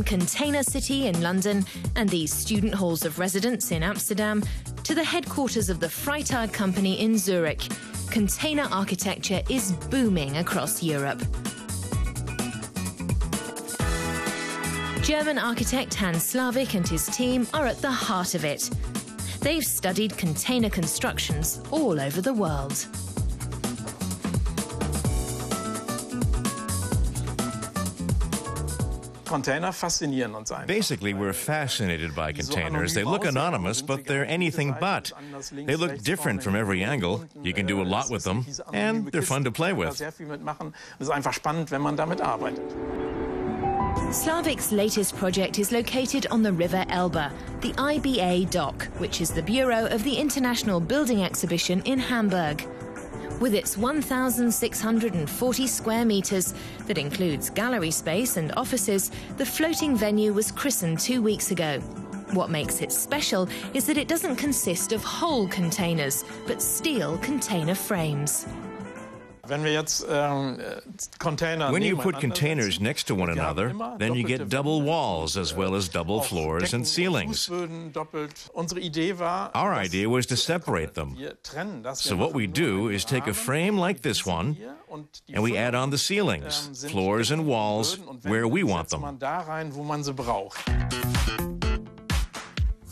container city in London and these student halls of residence in Amsterdam to the headquarters of the Freitag company in Zurich, container architecture is booming across Europe. German architect Hans Slavik and his team are at the heart of it. They've studied container constructions all over the world. Basically, we're fascinated by containers. They look anonymous, but they're anything but. They look different from every angle. You can do a lot with them, and they're fun to play with. Slavik's latest project is located on the River Elbe, the IBA dock, which is the bureau of the International Building Exhibition in Hamburg. With its 1,640 square meters, that includes gallery space and offices, the floating venue was christened 2 weeks ago. What makes it special is that it doesn't consist of whole containers, but steel container frames. When you put containers next to one another, then you get double walls as well as double floors and ceilings. Our idea was to separate them. So what we do is take a frame like this one, and we add on the ceilings, floors and walls where we want them.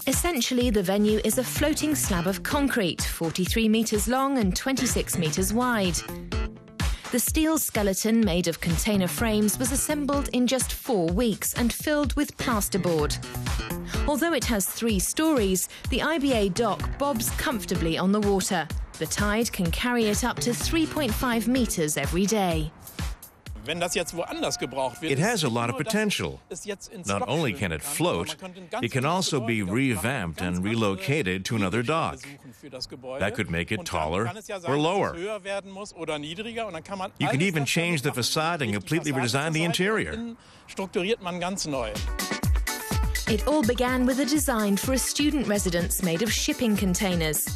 Essentially, the venue is a floating slab of concrete, 43 meters long and 26 meters wide. The steel skeleton made of container frames was assembled in just 4 weeks and filled with plasterboard. Although it has 3 stories, the IBA dock bobs comfortably on the water. The tide can carry it up to 3.5 meters every day. It has a lot of potential. Not only can it float, it can also be revamped and relocated to another dock. That could make it taller or lower. You can even change the facade and completely redesign the interior. It all began with a design for a student residence made of shipping containers.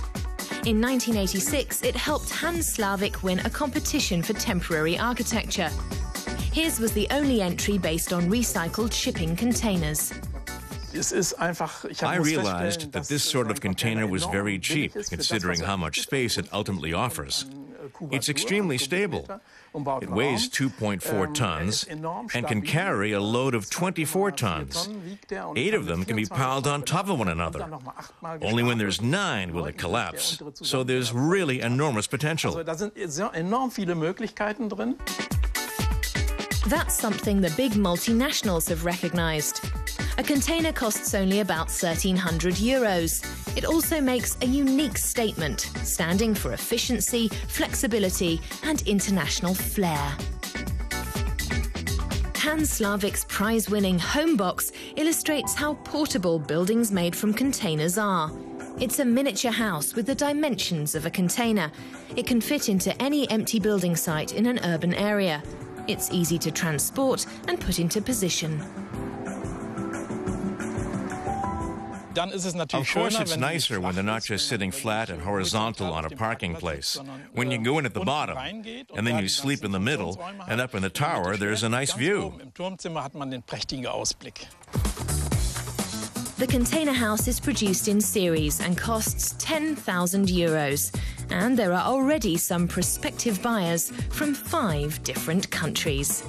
In 1986, it helped Hans Slavik win a competition for temporary architecture. His was the only entry based on recycled shipping containers. I realized that this sort of container was very cheap, considering how much space it ultimately offers. It's extremely stable. It weighs 2.4 tons and can carry a load of 24 tons. 8 of them can be piled on top of one another. Only when there's 9 will it collapse. So there's really enormous potential. That's something the big multinationals have recognized. A container costs only about 1,300 euros. It also makes a unique statement, standing for efficiency, flexibility, and international flair. Hans Slavik's prize-winning Homebox illustrates how portable buildings made from containers are. It's a miniature house with the dimensions of a container. It can fit into any empty building site in an urban area. It's easy to transport and put into position. Of course, it's nicer when they're not just sitting flat and horizontal on a parking place. When you go in at the bottom, and then you sleep in the middle, and up in the tower, there's a nice view. The container house is produced in series and costs 10,000 euros. And there are already some prospective buyers from 5 different countries.